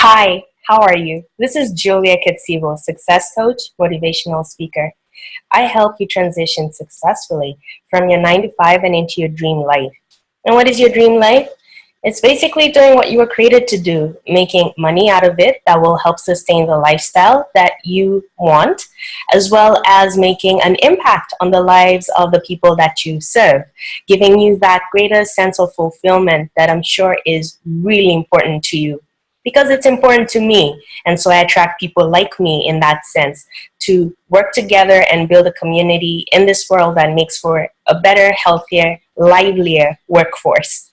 Hi, how are you? This is Julia Katsivo, success coach, motivational speaker. I help you transition successfully from your 9 to 5 and into your dream life. And what is your dream life? It's basically doing what you were created to do, making money out of it that will help sustain the lifestyle that you want, as well as making an impact on the lives of the people that you serve, giving you that greater sense of fulfillment that I'm sure is really important to you. Because it's important to me, and so I attract people like me in that sense to work together and build a community in this world that makes for a better, healthier, livelier workforce.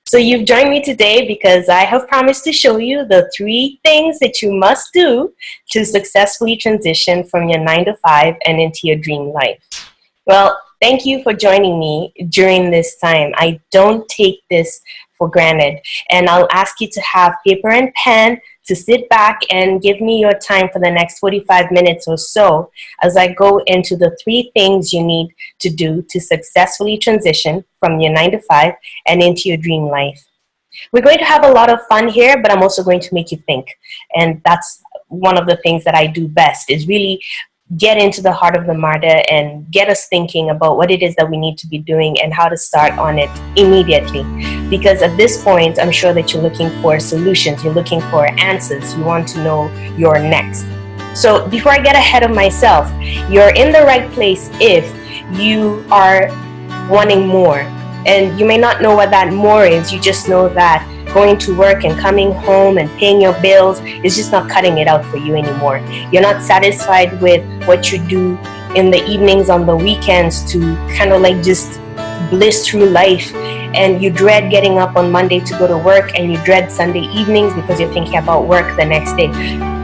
So you've joined me today because I have promised to show you the 3 things that you must do to successfully transition from your 9 to 5 and into your dream life. Well, thank you for joining me during this time. I don't take this for granted, and I'll ask you to have paper and pen to sit back and give me your time for the next 45 minutes or so as I go into the 3 things you need to do to successfully transition from your 9 to 5 and into your dream life. We're going to have a lot of fun here, but I'm also going to make you think, and that's one of the things that I do best, is really get into the heart of the matter and get us thinking about what it is that we need to be doing and how to start on it immediately. Because at this point, I'm sure that you're looking for solutions, you're looking for answers, you want to know your next. So before I get ahead of myself, you're in the right place if you are wanting more. And you may not know what that more is, you just know that going to work and coming home and paying your bills is just not cutting it out for you anymore. You're not satisfied with what you do in the evenings on the weekends to kind of like just bliss through life, and you dread getting up on Monday to go to work, and you dread Sunday evenings because you're thinking about work the next day.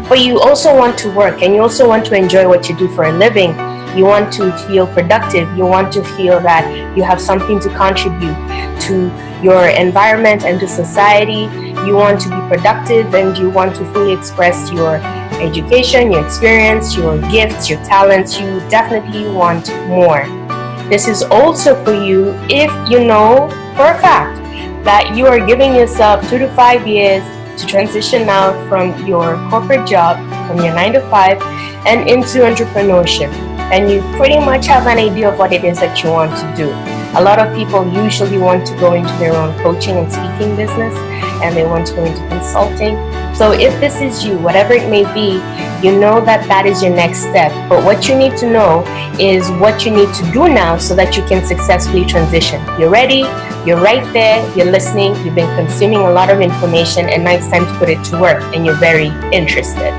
But you also want to work, and you also want to enjoy what you do for a living. You want to feel productive. You want to feel that you have something to contribute to your environment and to society. You want to be productive, and you want to fully express your education, your experience, your gifts, your talents. You definitely want more. This is also for you if you know for a fact that you are giving yourself 2 to 5 years to transition out from your corporate job, from your 9 to 5, and into entrepreneurship. And you pretty much have an idea of what it is that you want to do. A lot of people usually want to go into their own coaching and speaking business, and they want to go into consulting. So if this is you, whatever it may be, you know that that is your next step. But what you need to know is what you need to do now so that you can successfully transition. You're ready, you're right there, you're listening, you've been consuming a lot of information, and now it's time to put it to work, and you're very interested.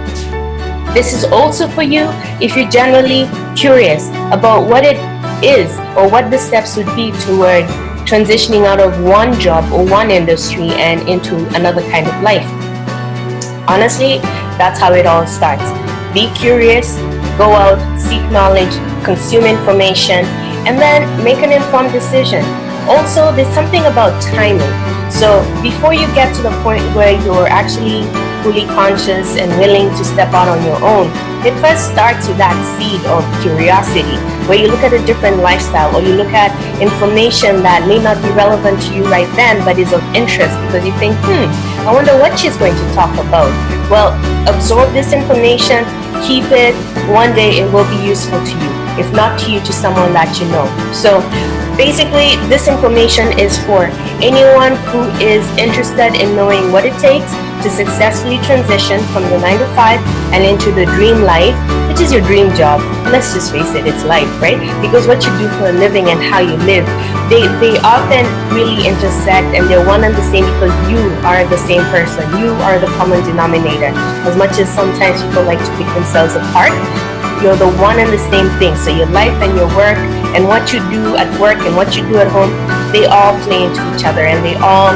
This is also for you if you're generally curious about what it is or what the steps would be toward transitioning out of one job or one industry and into another kind of life. Honestly, that's how it all starts. Be curious, go out, seek knowledge, consume information, and then make an informed decision. Also, there's something about timing. So before you get to the point where you're actually fully conscious and willing to step out on your own, it first starts with that seed of curiosity, where you look at a different lifestyle, or you look at information that may not be relevant to you right then, but is of interest because you think, I wonder what she's going to talk about. Well, absorb this information, keep it. One day it will be useful to you, if not to you, to someone that you know. So basically, this information is for anyone who is interested in knowing what it takes to successfully transition from the 9 to 5 and into the dream life, which is your dream job. Let's just face it, it's life, right? Because what you do for a living and how you live, they often really intersect, and they're one and the same because you are the same person. You are the common denominator. As much as sometimes people like to pick themselves apart, you're the one and the same thing. So your life and your work and what you do at work and what you do at home, they all play into each other, and they all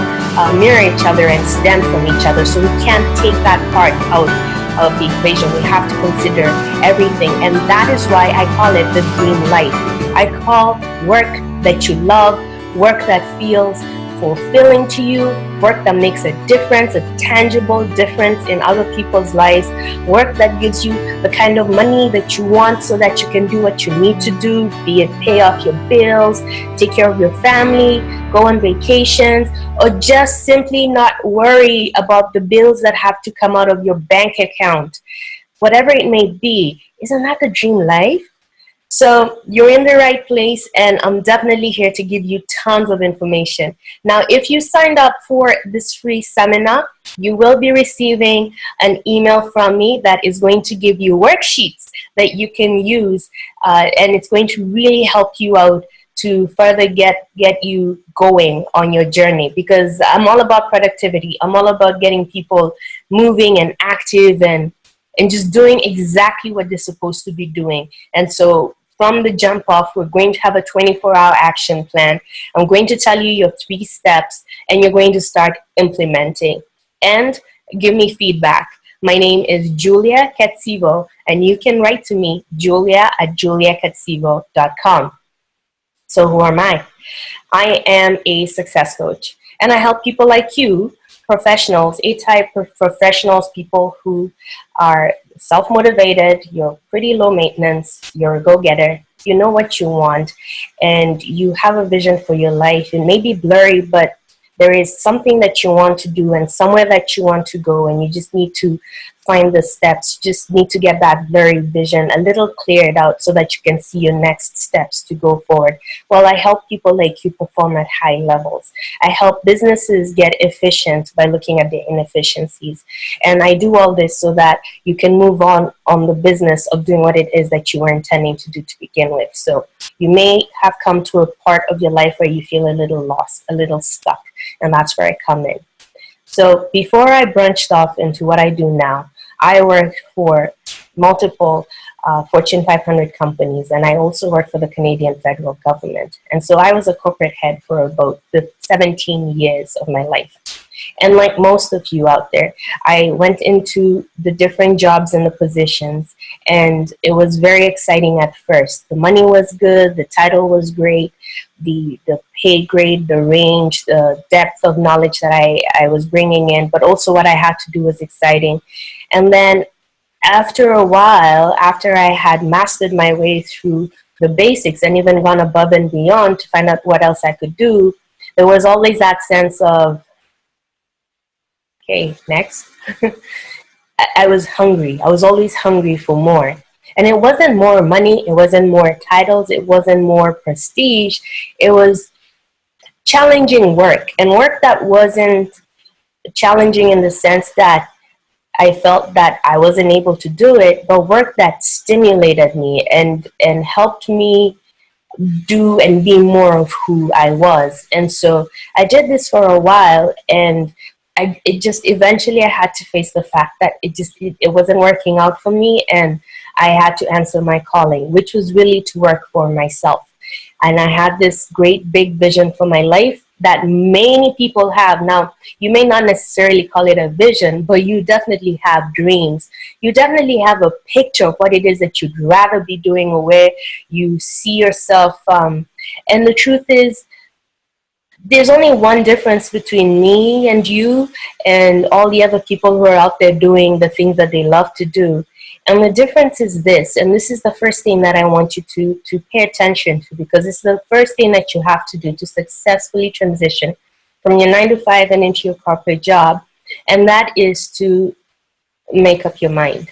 mirror each other and stem from each other. So we can't take that part out of the equation. We have to consider everything, and that is why I call it the dream life. I call work that you love, work that feels fulfilling to you, work that makes a difference, a tangible difference in other people's lives, work that gives you the kind of money that you want so that you can do what you need to do, be it pay off your bills, take care of your family, go on vacations, or just simply not worry about the bills that have to come out of your bank account. Whatever it may be, isn't that the dream life? So you're in the right place, and I'm definitely here to give you tons of information. Now, if you signed up for this free seminar, you will be receiving an email from me that is going to give you worksheets that you can use, and it's going to really help you out to further get you going on your journey, because I'm all about productivity. I'm all about getting people moving and active and just doing exactly what they're supposed to be doing. And so from the jump off, we're going to have a 24-hour action plan. I'm going to tell you your 3 steps, and you're going to start implementing. And give me feedback. My name is Julia Katsivo, and you can write to me, julia@juliakatsivo.com. So who am I? I am a success coach, and I help people like you, professionals, A-type professionals, people who are self-motivated, you're pretty low maintenance, you're a go-getter, you know what you want, and you have a vision for your life. It may be blurry, but there is something that you want to do and somewhere that you want to go, and you just need to find the steps. You just need to get that blurry vision a little cleared out so that you can see your next steps to go forward. Well, I help people like you perform at high levels. I help businesses get efficient by looking at their inefficiencies. And I do all this so that you can move on the business of doing what it is that you were intending to do to begin with. So you may have come to a part of your life where you feel a little lost, a little stuck, and that's where I come in. So before I branched off into what I do now, I worked for multiple Fortune 500 companies, and I also worked for the Canadian federal government. And so I was a corporate head for about 17 years of my life. And like most of you out there, I went into the different jobs and the positions, and it was very exciting at first. The money was good, the title was great, the pay grade, the range, the depth of knowledge that I was bringing in, but also what I had to do was exciting. And then after a while, after I had mastered my way through the basics and even gone above and beyond to find out what else I could do, there was always that sense of, okay, next. I was hungry. I was always hungry for more. And it wasn't more money. It wasn't more titles. It wasn't more prestige. It was challenging work, and work that wasn't challenging in the sense that I felt that I wasn't able to do it, but work that stimulated me and helped me do and be more of who I was. And so I did this for a while, and it just eventually I had to face the fact that it wasn't working out for me, and I had to answer my calling, which was really to work for myself. And I had this great big vision for my life that many people have. Now, you may not necessarily call it a vision, but you definitely have dreams. You definitely have a picture of what it is that you'd rather be doing or where you see yourself. And the truth is, there's only one difference between me and you and all the other people who are out there doing the things that they love to do. And the difference is this, and this is the first thing that I want you to pay attention to, because it's the first thing that you have to do to successfully transition from your 9-to-5 and into your corporate job, and that is to make up your mind.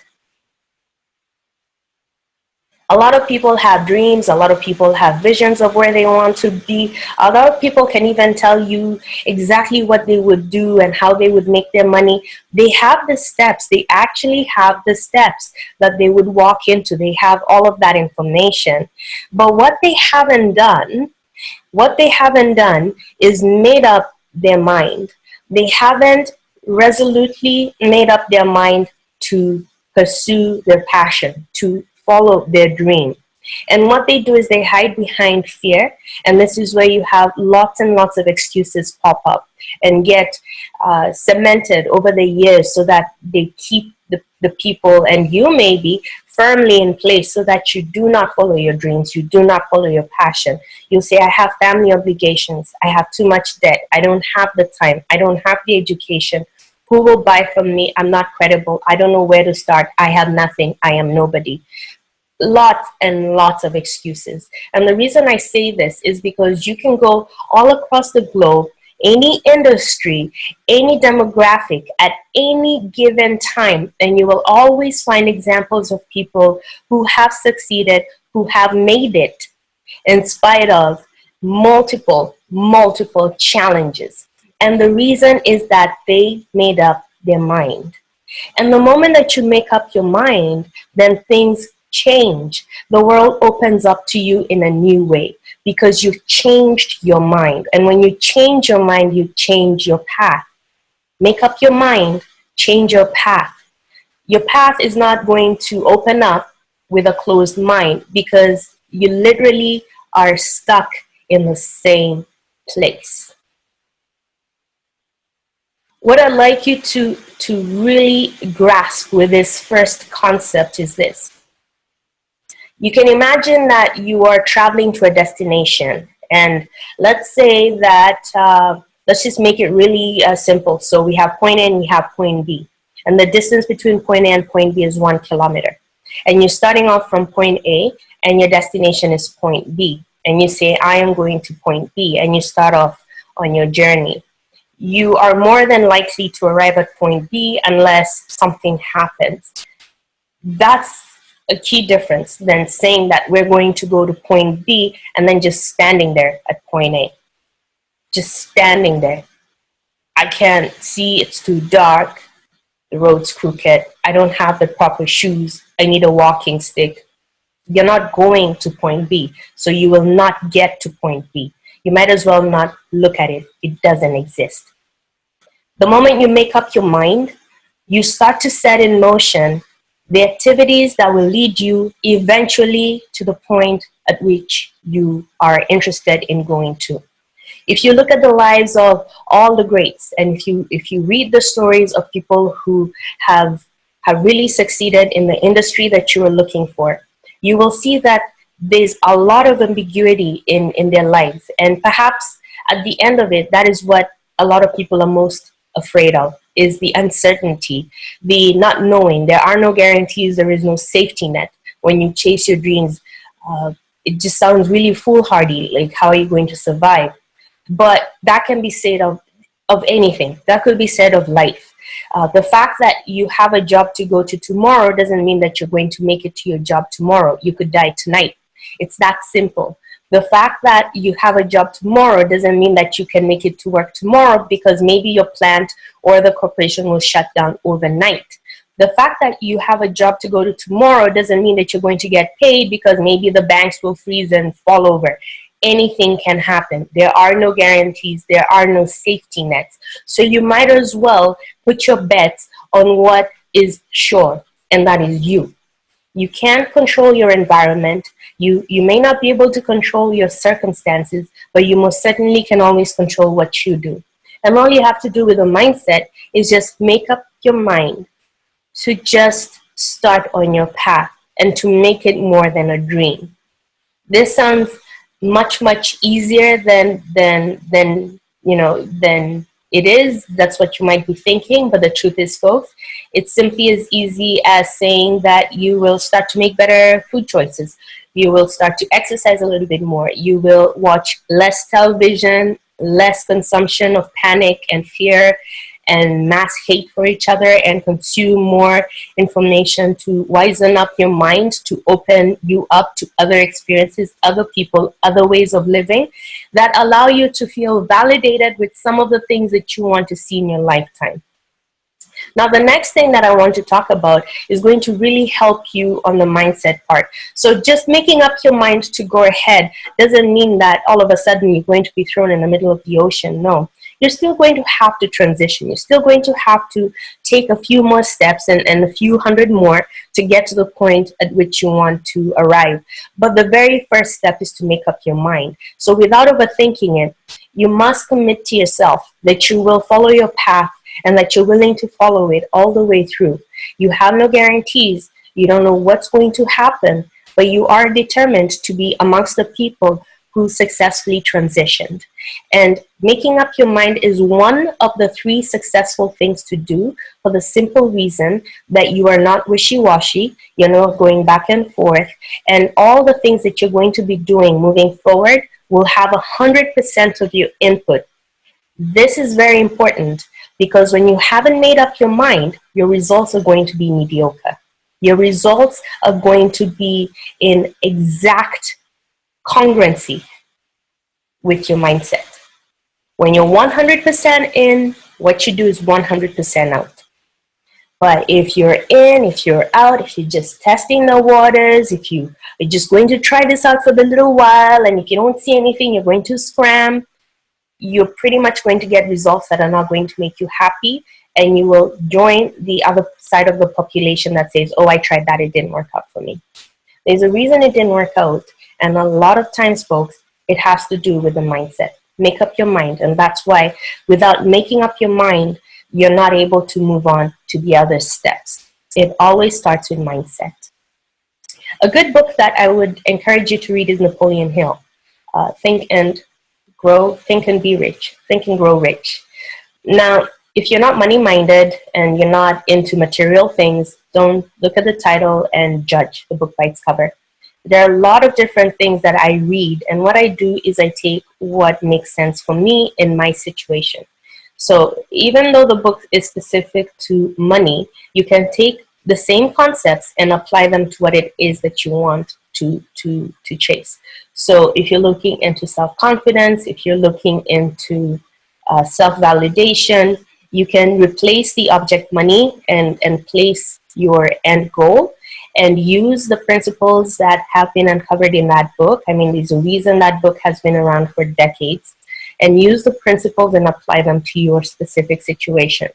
A lot of people have dreams. A lot of people have visions of where they want to be. A lot of people can even tell you exactly what they would do and how they would make their money. They have the steps. They actually have the steps that they would walk into. They have all of that information. But what they haven't done is made up their mind. They haven't resolutely made up their mind to pursue their passion, to follow their dream. And what they do is they hide behind fear, and this is where you have lots and lots of excuses pop up and get cemented over the years so that they keep the the people, and you may be firmly in place so that you do not follow your dreams, you do not follow your passion. You'll say, I have family obligations, I have too much debt, I don't have the time, I don't have the education. Who will buy from me? I'm not credible. I don't know where to start. I have nothing. I am nobody. Lots and lots of excuses. And the reason I say this is because you can go all across the globe, any industry, any demographic, at any given time, and you will always find examples of people who have succeeded, who have made it in spite of multiple challenges. And the reason is that they made up their mind. And the moment that you make up your mind, then things change. The world opens up to you in a new way because you've changed your mind. And when you change your mind, you change your path. Make up your mind, change your path. Your path is not going to open up with a closed mind because you literally are stuck in the same place. What I'd like you to really grasp with this first concept is this. You can imagine that you are traveling to a destination, and let's say that, let's just make it really simple. So we have point A and we have point B, and the distance between point A and point B is 1 kilometer. And you're starting off from point A, and your destination is point B, and you say, I am going to point B, and you start off on your journey. You are more than likely to arrive at point B unless something happens. That's a key difference than saying that we're going to go to point B and then just standing there at point A. Just standing there. I can't see, it's too dark, the road's crooked, I don't have the proper shoes, I need a walking stick. You're not going to point B, so you will not get to point B. You might as well not look at it. It doesn't exist. The moment you make up your mind, you start to set in motion the activities that will lead you eventually to the point at which you are interested in going to. If you look at the lives of all the greats, and if you read the stories of people who have really succeeded in the industry that you are looking for, you will see that there's a lot of ambiguity in their lives. And perhaps at the end of it, that is what a lot of people are most afraid of, is the uncertainty, the not knowing. There are no guarantees, there is no safety net. When you chase your dreams, it just sounds really foolhardy, like how are you going to survive? But that can be said of anything. That could be said of life. The fact that you have a job to go to tomorrow doesn't mean that you're going to make it to your job tomorrow. You could die tonight. It's that simple. The fact that you have a job tomorrow doesn't mean that you can make it to work tomorrow, because maybe your plant or the corporation will shut down overnight. The fact that you have a job to go to tomorrow doesn't mean that you're going to get paid, because maybe the banks will freeze and fall over. Anything can happen. There are no guarantees. There are no safety nets. So you might as well put your bets on what is sure, and that is you. You can't control your environment. You may not be able to control your circumstances, but you most certainly can always control what you do. And all you have to do with a mindset is just make up your mind to just start on your path and to make it more than a dream. This sounds much easier than it is. That's what you might be thinking, but the truth is, folks, it's simply as easy as saying that you will start to make better food choices. You will start to exercise a little bit more. You will watch less television, less consumption of panic and fear and mass hate for each other, and consume more information to wisen up your mind, to open you up to other experiences, other people, other ways of living that allow you to feel validated with some of the things that you want to see in your lifetime. Now, the next thing that I want to talk about is going to really help you on the mindset part. So just making up your mind to go ahead doesn't mean that all of a sudden you're going to be thrown in the middle of the ocean. No. You're still going to have to transition. You're still going to have to take a few more steps and a few hundred more to get to the point at which you want to arrive. But the very first step is to make up your mind. So without overthinking it, you must commit to yourself that you will follow your path and that you're willing to follow it all the way through. You have no guarantees. You don't know what's going to happen, but you are determined to be amongst the people who successfully transitioned. And making up your mind is one of the 3 successful things to do, for the simple reason that you are not wishy-washy, you're not going back and forth, and all the things that you're going to be doing moving forward will have 100% of your input. This is very important because when you haven't made up your mind, your results are going to be mediocre. Your results are going to be in exact congruency with your mindset. When you're 100% in, what you do is 100% out. But if you're in, if you're out, if you're just testing the waters, if you are just going to try this out for a little while, and if you don't see anything, you're going to scram, you're pretty much going to get results that are not going to make you happy, and you will join the other side of the population that says, oh, I tried that, it didn't work out for me. There's a reason it didn't work out, and a lot of times, folks, it has to do with the mindset. Make up your mind, and that's why without making up your mind, you're not able to move on to the other steps. It always starts with mindset. A good book that I would encourage you to read is Napoleon Hill. Think and Be Rich. Think and Grow Rich. Now, if you're not money-minded and you're not into material things, don't look at the title and judge the book by its cover. There are a lot of different things that I read, and what I do is I take what makes sense for me in my situation. So even though the book is specific to money, you can take the same concepts and apply them to what it is that you want to chase. So if you're looking into self-confidence, if you're looking into self-validation, you can replace the object money and place your end goal and use the principles that have been uncovered in that book. I mean, there's a reason that book has been around for decades. And use the principles and apply them to your specific situation.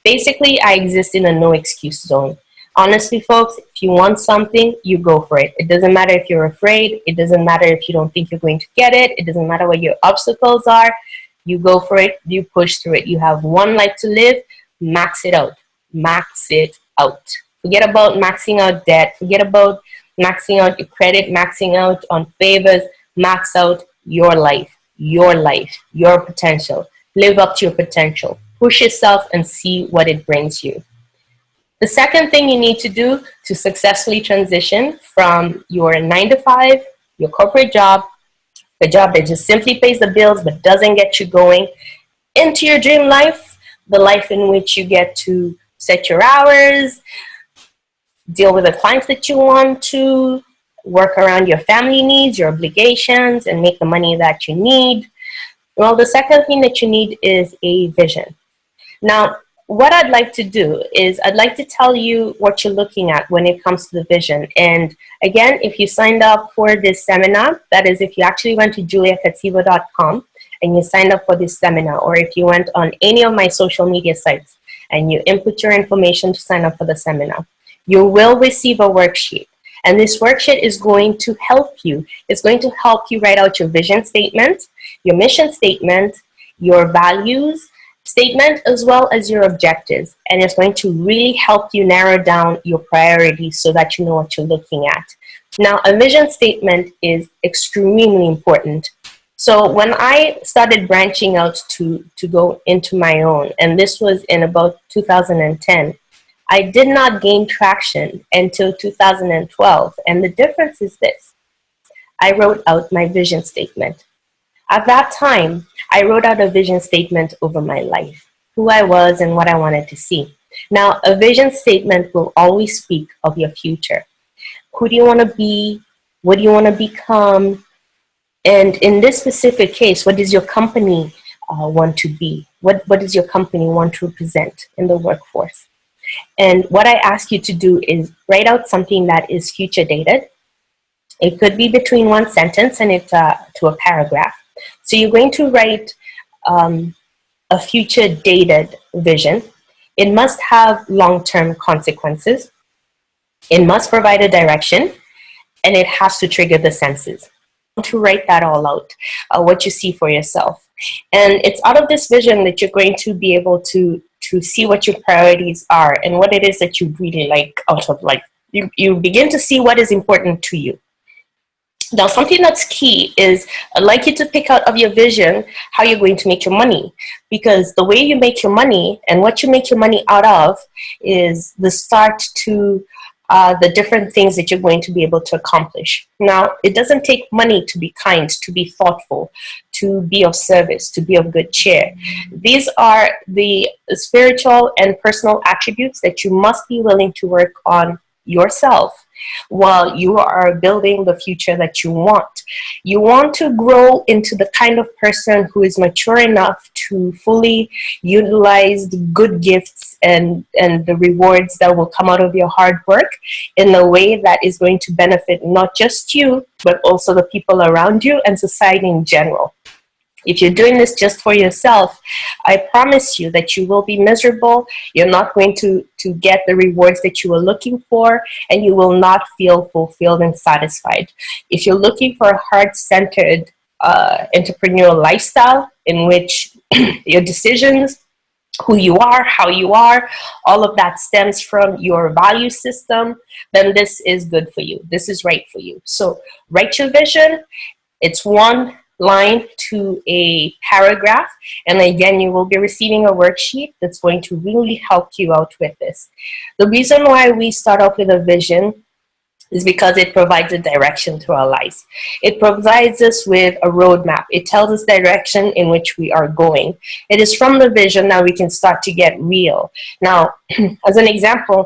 Basically, I exist in a no excuse zone. Honestly, folks, if you want something, you go for it. It doesn't matter if you're afraid. It doesn't matter if you don't think you're going to get it. It doesn't matter what your obstacles are. You go for it. You push through it. You have one life to live. Max it out. Max it out. Forget about maxing out debt. Forget about maxing out your credit, maxing out on favors. Max out your life. Your potential. Live up to your potential. Push yourself and see what it brings you. The second thing you need to do to successfully transition from your 9-to-5, your corporate job, a job that just simply pays the bills but doesn't get you going, into your dream life, the life in which you get to set your hours, deal with the clients that you want to, work around your family needs, your obligations, and make the money that you need. Well, the second thing that you need is a vision. Now, what I'd like to do is I'd like to tell you what you're looking at when it comes to the vision. And again, if you signed up for this seminar, that is if you actually went to juliakatsivo.com and you signed up for this seminar, or if you went on any of my social media sites and you input your information to sign up for the seminar, you will receive a worksheet. And this worksheet is going to help you. It's going to help you write out your vision statement, your mission statement, your values statement, as well as your objectives. And it's going to really help you narrow down your priorities so that you know what you're looking at. Now, a vision statement is extremely important. So when I started branching out to go into my own, and this was in about 2010, I did not gain traction until 2012. And the difference is this. I wrote out my vision statement. At that time, I wrote out a vision statement over my life, who I was and what I wanted to see. Now, a vision statement will always speak of your future. Who do you want to be? What do you want to become? And in this specific case, what does your company want to be? What does your company want to represent in the workforce? And what I ask you to do is write out something that is future dated. It could be between one sentence and to a paragraph. So you're going to write a future dated vision. It must have long-term consequences. It must provide a direction, and it has to trigger the senses. To write that all out, what you see for yourself. And it's out of this vision that you're going to be able to to see what your priorities are and what it is that you really like out of life. You begin to see what is important to you. Now, something that's key is I'd like you to pick out of your vision how you're going to make your money, because the way you make your money and what you make your money out of is the start to the different things that you're going to be able to accomplish. Now, it doesn't take money to be kind, to be thoughtful, to be of service, to be of good cheer. These are the spiritual and personal attributes that you must be willing to work on yourself while you are building the future that you want. You want to grow into the kind of person who is mature enough to fully utilize the good gifts and the rewards that will come out of your hard work in a way that is going to benefit not just you, but also the people around you and society in general. If you're doing this just for yourself, I promise you that you will be miserable. You're not going to get the rewards that you were looking for, and you will not feel fulfilled and satisfied. If you're looking for a heart-centered entrepreneurial lifestyle in which your decisions, who you are, how you are, all of that stems from your value system, then this is good for you. This is right for you. So write your vision. It's one line to a paragraph, and again, you will be receiving a worksheet that's going to really help you out with this. The reason why we start off with a vision is because it provides a direction to our lives. It provides us with a roadmap. It tells us direction in which we are going. It is from the vision that we can start to get real. Now, as an example,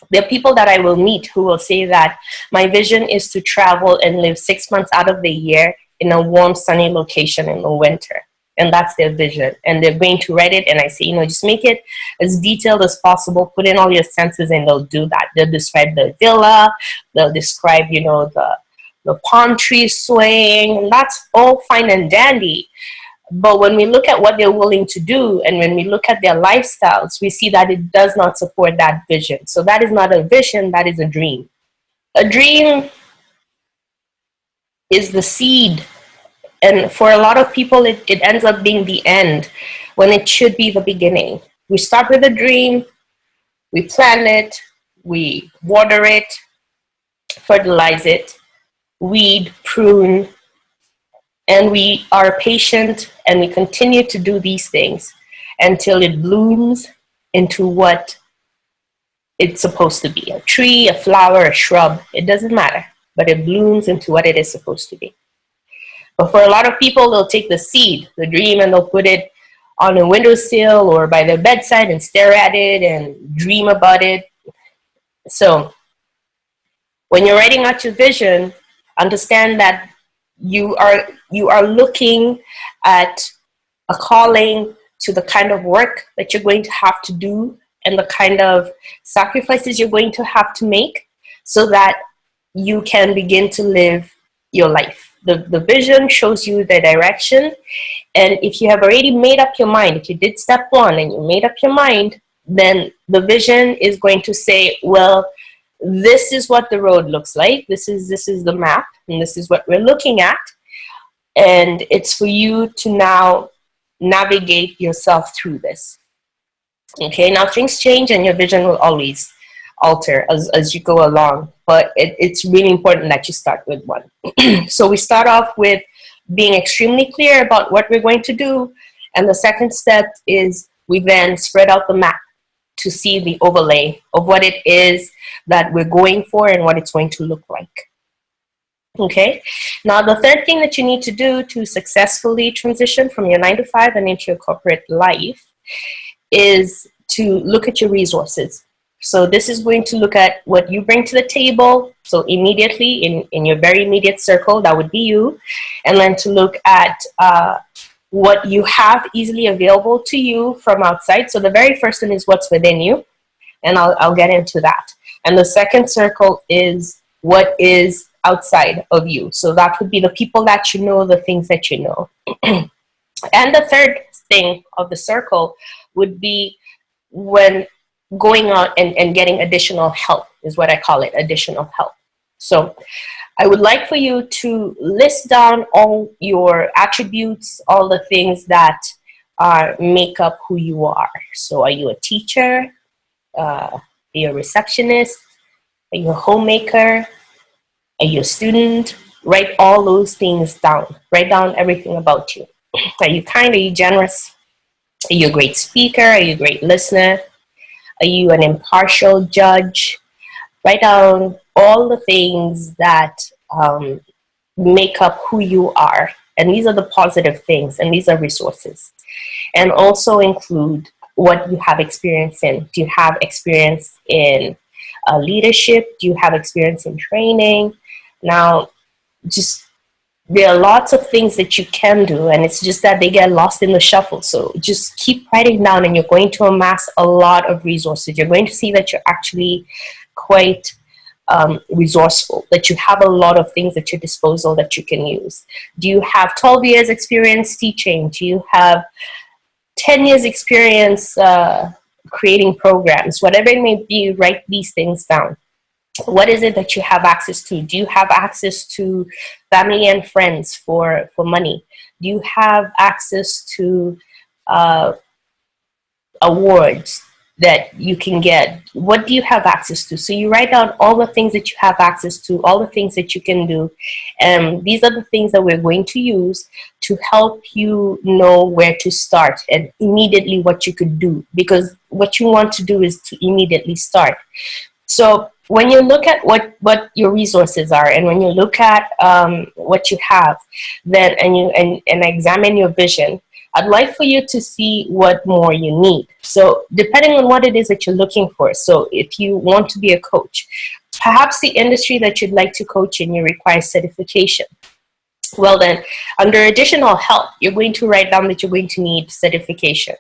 there are people that I will meet who will say that my vision is to travel and live 6 months out of the year in a warm, sunny location in the winter. And that's their vision. And they're going to write it. And I say, just make it as detailed as possible. Put in all your senses, and they'll do that. They'll describe the villa. They'll describe, the palm trees swaying. And that's all fine and dandy. But when we look at what they're willing to do, and when we look at their lifestyles, we see that it does not support that vision. So that is not a vision. That is a dream. A dream is the seed. And for a lot of people, it ends up being the end when it should be the beginning. We start with a dream, we plant it, we water it, fertilize it, weed, prune, and we are patient, and we continue to do these things until it blooms into what it's supposed to be. A tree, a flower, a shrub, it doesn't matter, but it blooms into what it is supposed to be. But for a lot of people, they'll take the seed, the dream, and they'll put it on a windowsill or by their bedside and stare at it and dream about it. So when you're writing out your vision, understand that you are looking at a calling to the kind of work that you're going to have to do and the kind of sacrifices you're going to have to make so that you can begin to live your life. The vision shows you the direction, and if you have already made up your mind, if you did step one and you made up your mind, then the vision is going to say, well, this is what the road looks like, this is the map, and this is what we're looking at, and it's for you to now navigate yourself through this. Okay, now things change and your vision will always alter as you go along, but it's really important that you start with one. So we start off with being extremely clear about what we're going to do, and the second step is we then spread out the map to see the overlay of what it is that we're going for and what it's going to look like. Okay, now the third thing that you need to do to successfully transition from your 9-to-5 and into your corporate life is to look at your resources. So this is going to look at what you bring to the table. So immediately in your very immediate circle, that would be you. And then to look at what you have easily available to you from outside. So the very first one is what's within you. And I'll get into that. And the second circle is what is outside of you. So that would be the people that you know, the things that you know. And the third thing of the circle would be when going out and getting additional help, is what I call it, additional help. So I would like for you to list down all your attributes, all the things that make up who you are. So are you a teacher? Are you a receptionist? Are you a homemaker? Are you a student? Write all those things down. Write down everything about you. Are you kind? Are you generous? Are you a great speaker? Are you a great listener? Are you an impartial judge? Write down all the things that make up who you are. And these are the positive things, and these are resources. And also include what you have experience in. Do you have experience in leadership? Do you have experience in training? Now, just there are lots of things that you can do, and it's just that they get lost in the shuffle. So just keep writing down, and you're going to amass a lot of resources. You're going to see that you're actually quite resourceful, that you have a lot of things at your disposal that you can use. Do you have 12 years experience teaching? Do you have 10 years experience creating programs? Whatever it may be, write these things down. What is it that you have access to? Do you have access to family and friends for money? Do you have access to awards that you can get? What do you have access to? So you write down all the things that you have access to, all the things that you can do. And these are the things that we're going to use to help you know where to start and immediately what you could do, because what you want to do is to immediately start. So when you look at what your resources are, and when you look at what you have, then and examine your vision, I'd like for you to see what more you need. So depending on what it is that you're looking for. So if you want to be a coach, perhaps the industry that you'd like to coach in, you require certification. Well then, under additional help, you're going to write down that you're going to need certification.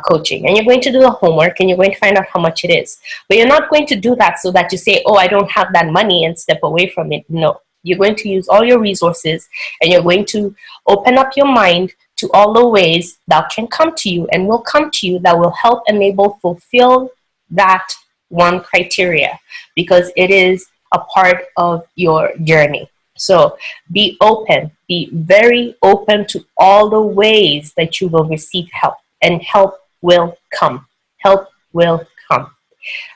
Coaching, and you're going to do the homework, and you're going to find out how much it is. But you're not going to do that so that you say, oh, I don't have that money, and step away from it. No, you're going to use all your resources, and you're going to open up your mind to all the ways that can come to you and will come to you that will help enable fulfill that one criteria, because it is a part of your journey. So be open, be very open to all the ways that you will receive help. And help will come. Help will come.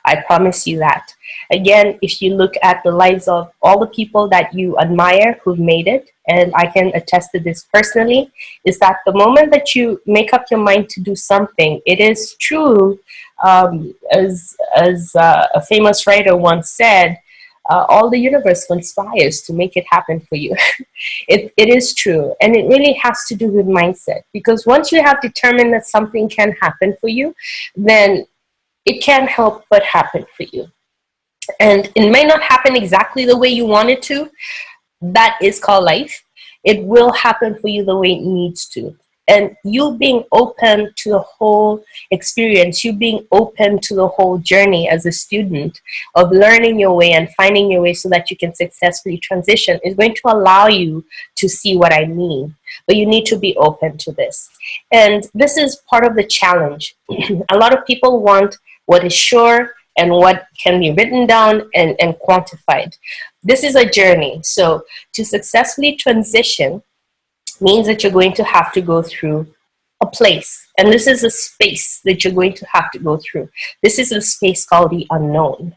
I promise you that. Again, if you look at the lives of all the people that you admire who've made it, and I can attest to this personally, is that the moment that you make up your mind to do something, it is true, as a famous writer once said, all the universe conspires to make it happen for you. It is true. And it really has to do with mindset. Because once you have determined that something can happen for you, then it can't help but happen for you. And it may not happen exactly the way you want it to. That is called life. It will happen for you the way it needs to. And you being open to the whole experience, you being open to the whole journey as a student of learning your way and finding your way so that you can successfully transition is going to allow you to see what I mean. But you need to be open to this. And this is part of the challenge. A lot of people want what is sure and what can be written down and quantified. This is a journey. So to successfully transition means that you're going to have to go through a place. And this is a space that you're going to have to go through. This is a space called the unknown.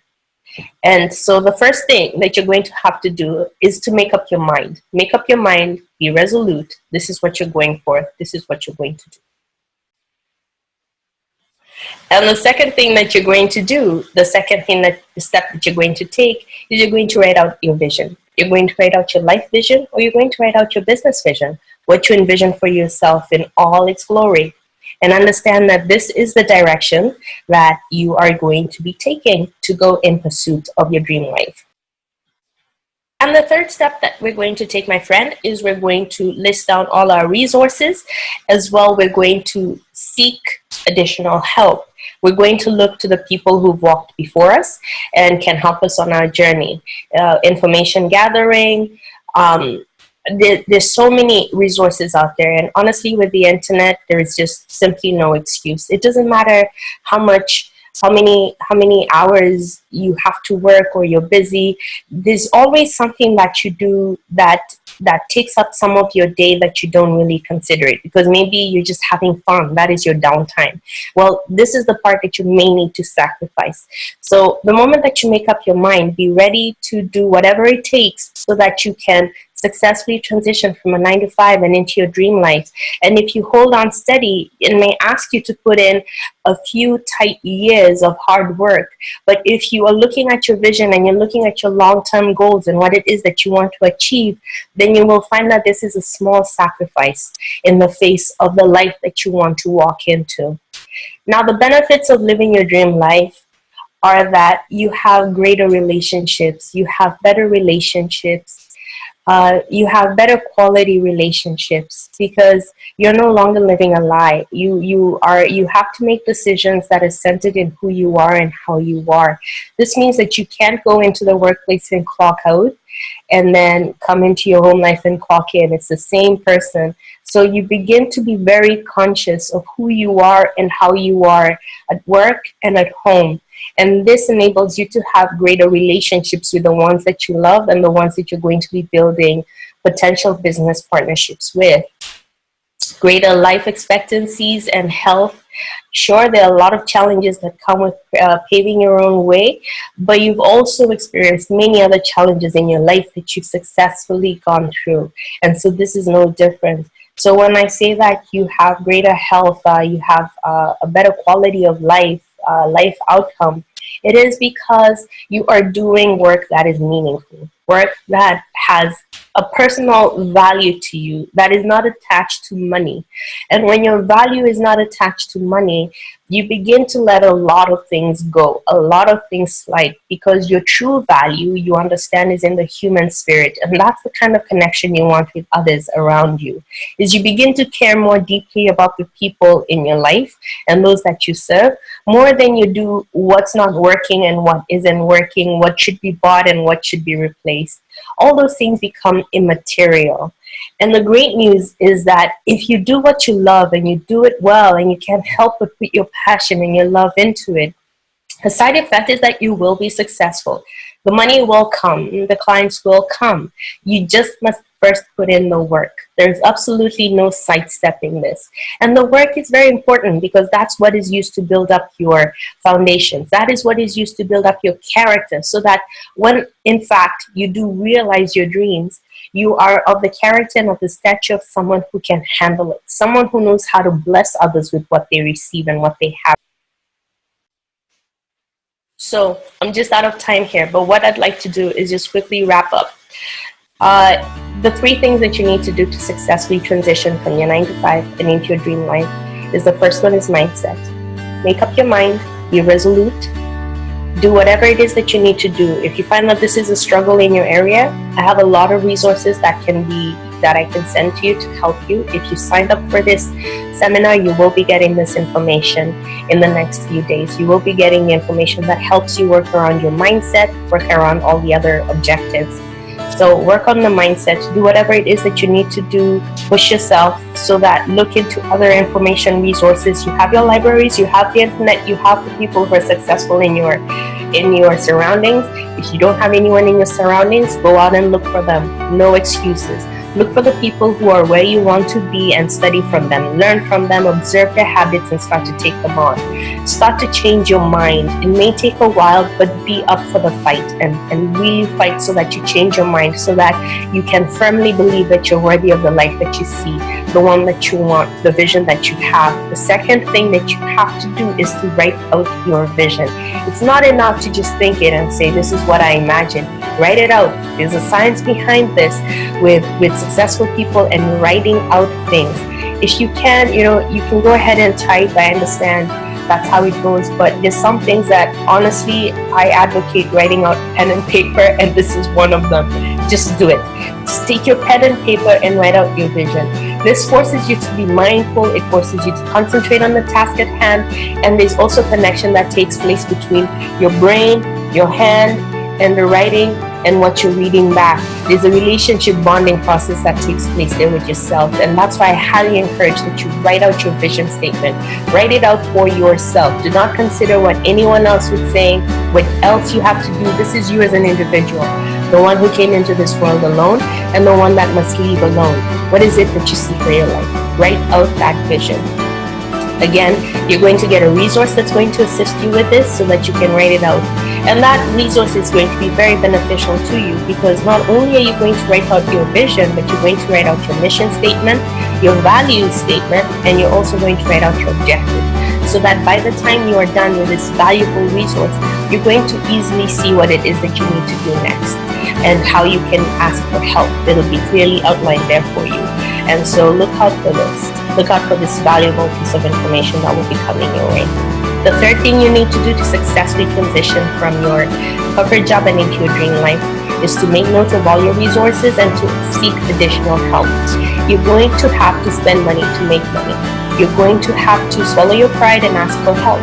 And so the first thing that you're going to have to do is to make up your mind. Make up your mind, be resolute. This is what you're going for. This is what you're going to do. And the second thing that you're going to do, the step that you're going to take is you're going to write out your vision. You're going to write out your life vision, or you're going to write out your business vision, what you envision for yourself in all its glory. And understand that this is the direction that you are going to be taking to go in pursuit of your dream life. And the third step that we're going to take, my friend, is we're going to list down all our resources. As well, we're going to seek additional help. We're going to look to the people who've walked before us and can help us on our journey. Information gathering. There's so many resources out there. And honestly, with the internet, there is just simply no excuse. It doesn't matter how many hours you have to work or you're busy. There's always something that you do that that takes up some of your day that you don't really consider it, because maybe you're just having fun. That is your downtime. Well, this is the part that you may need to sacrifice. So the moment that you make up your mind, be ready to do whatever it takes so that you can successfully transition from a 9 to 5 and into your dream life. And if you hold on steady, it may ask you to put in a few tight years of hard work. But if you are looking at your vision and you're looking at your long-term goals and what it is that you want to achieve, then you will find that this is a small sacrifice in the face of the life that you want to walk into. Now, the benefits of living your dream life are that you have greater relationships, you have better relationships, you have better quality relationships, because you're no longer living a lie. You have to make decisions that are centered in who you are and how you are. This means that you can't go into the workplace and clock out and then come into your home life and clock in. It's the same person. So you begin to be very conscious of who you are and how you are at work and at home. And this enables you to have greater relationships with the ones that you love and the ones that you're going to be building potential business partnerships with. Greater life expectancies and health. Sure, there are a lot of challenges that come with paving your own way, but you've also experienced many other challenges in your life that you've successfully gone through. And so this is no different. So when I say that you have greater health, you have a better quality of life, life outcome, it is because you are doing work that is meaningful, work that has a personal value to you, that is not attached to money. And when your value is not attached to money, you begin to let a lot of things go, a lot of things slide, because your true value, you understand, is in the human spirit. And that's the kind of connection you want with others around you, is you begin to care more deeply about the people in your life and those that you serve, more than you do what's not working and what isn't working, what should be bought and what should be replaced. All those things become immaterial. And the great news is that if you do what you love and you do it well and you can't help but put your passion and your love into it, the side effect is that you will be successful. The money will come, the clients will come. You just must first put in the work. There's absolutely no sidestepping this. And the work is very important, because that's what is used to build up your foundations. That is what is used to build up your character, so that when, in fact, you do realize your dreams, you are of the character and of the stature of someone who can handle it, someone who knows how to bless others with what they receive and what they have. So I'm just out of time here, but what I'd like to do is just quickly wrap up. The 3 things that you need to do to successfully transition from your 9 to 5 and into your dream life is, the first one is mindset. Make up your mind, be resolute, do whatever it is that you need to do. If you find that this is a struggle in your area, I have a lot of resources that I can send to you to help you. If you signed up for this seminar, you will be getting this information in the next few days. You will be getting the information that helps you work around your mindset, work around all the other objectives. So work on the mindset, do whatever it is that you need to do, push yourself, so that look into other information resources. You have your libraries, you have the internet, you have the people who are successful in your surroundings. If you don't have anyone in your surroundings, go out and look for them. No excuses. Look for the people who are where you want to be and study from them. Learn from them, observe their habits, and start to take them on. Start to change your mind. It may take a while, but be up for the fight and really fight so that you change your mind, so that you can firmly believe that you're worthy of the life that you see, the one that you want, the vision that you have. The second thing that you have to do is to write out your vision. It's not enough to just think it and say, this is what I imagine. Write it out. There's a science behind this with successful people and writing out things. If you can, you can go ahead and type. I understand that's how it goes, but there's some things that honestly I advocate writing out pen and paper, and this is one of them. Just do it. Just take your pen and paper and write out your vision. This forces you to be mindful. It forces you to concentrate on the task at hand, and there's also connection that takes place between your brain, your hand, and the writing and what you're reading back. There's a relationship bonding process that takes place there with yourself, and that's why I highly encourage that you write out your vision statement. Write it out for yourself. Do not consider what anyone else would say, what else you have to do. This is you as an individual. The one who came into this world alone and the one that must leave alone. What is it that you see for your life? Write out that vision. Again, you're going to get a resource that's going to assist you with this so that you can write it out. And that resource is going to be very beneficial to you, because not only are you going to write out your vision, but you're going to write out your mission statement, your values statement, and you're also going to write out your objective. So that by the time you are done with this valuable resource, you're going to easily see what it is that you need to do next and how you can ask for help. It'll be clearly outlined there for you. And so look out for this. Look out for this valuable piece of information that will be coming your way. The third thing you need to do to successfully transition from your corporate job and into your dream life is to make note of all your resources and to seek additional help. You're going to have to spend money to make money. You're going to have to swallow your pride and ask for help.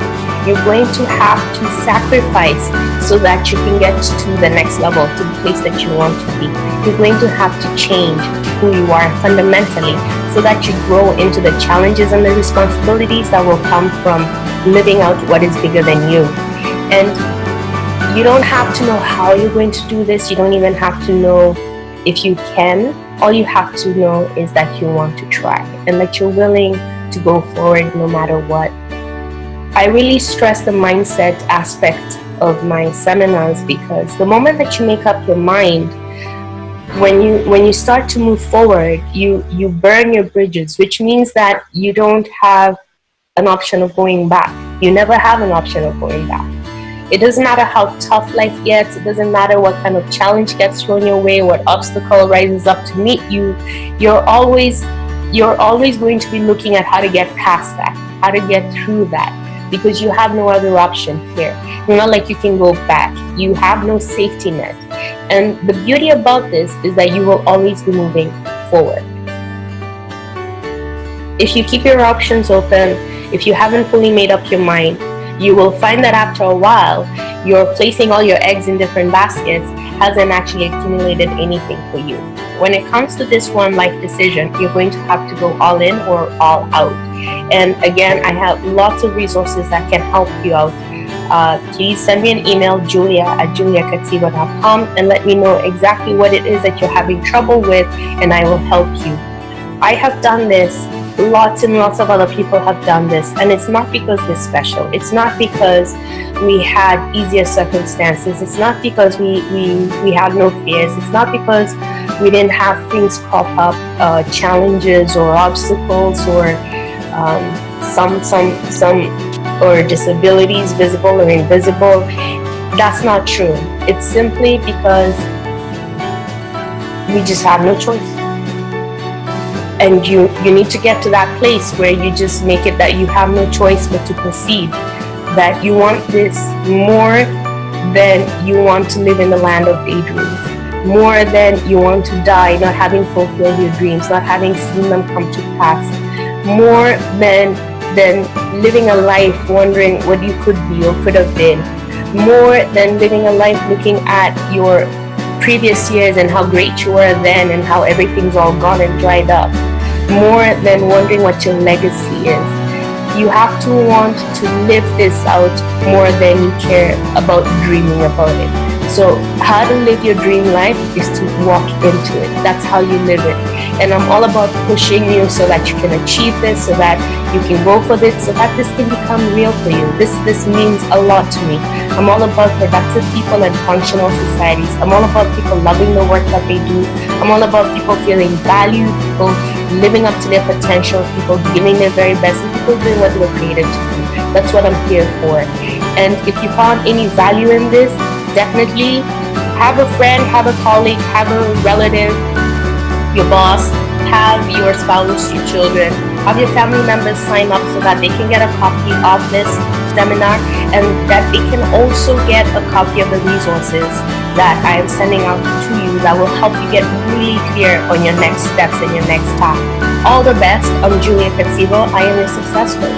You're going to have to sacrifice so that you can get to the next level, to the place that you want to be. You're going to have to change who you are fundamentally so that you grow into the challenges and the responsibilities that will come from living out what is bigger than you. And you don't have to know how you're going to do this. You don't even have to know if you can. All you have to know is that you want to try and that you're willing to go forward no matter what. I really stress the mindset aspect of my seminars, because the moment that you make up your mind, when you start to move forward, you burn your bridges, which means that you don't have an option of going back. You never have an option of going back. It doesn't matter how tough life gets. It doesn't matter what kind of challenge gets thrown your way, what obstacle rises up to meet you. You're always going to be looking at how to get past that, how to get through that, because you have no other option here. It's not like you can go back. You have no safety net. And the beauty about this is that you will always be moving forward. If you keep your options open, if you haven't fully made up your mind, you will find that after a while, you're placing all your eggs in different baskets hasn't actually accumulated anything for you. When it comes to this one life decision, you're going to have to go all in or all out. And again, I have lots of resources that can help you out. Please send me an email, julia@juliakatsivo.com, and let me know exactly what it is that you're having trouble with, and I will help you. I have done this. Lots and lots of other people have done this, and it's not because we're special. It's not because we had easier circumstances. It's not because we had no fears. It's not because we didn't have things crop up, challenges or obstacles or some or disabilities, visible or invisible. That's not true. It's simply because we just have no choice. And you need to get to that place where you just make it that you have no choice but to proceed. That you want this more than you want to live in the land of daydreams. More than you want to die not having fulfilled your dreams, not having seen them come to pass. More than living a life wondering what you could be or could have been. More than living a life looking at your previous years and how great you were then and how everything's all gone and dried up. More than wondering what your legacy is. You have to want to live this out more than you care about dreaming about it. So how to live your dream life is to walk into it. That's how you live it. And I'm all about pushing you so that you can achieve this, so that you can go for this, so that this can become real for you. This means a lot to me. I'm all about productive people and functional societies. I'm all about people loving the work that they do. I'm all about people feeling valued, people living up to their potential, people giving their very best, and people doing what they were created to do. That's what I'm here for. And if you found any value in this, definitely have a friend, have a colleague, have a relative, your boss, have your spouse, your children, have your family members sign up so that they can get a copy of this seminar, and that they can also get a copy of the resources that I am sending out to you that will help you get really clear on your next steps and your next path. All the best. I'm Julia Katsivo. I am your success coach.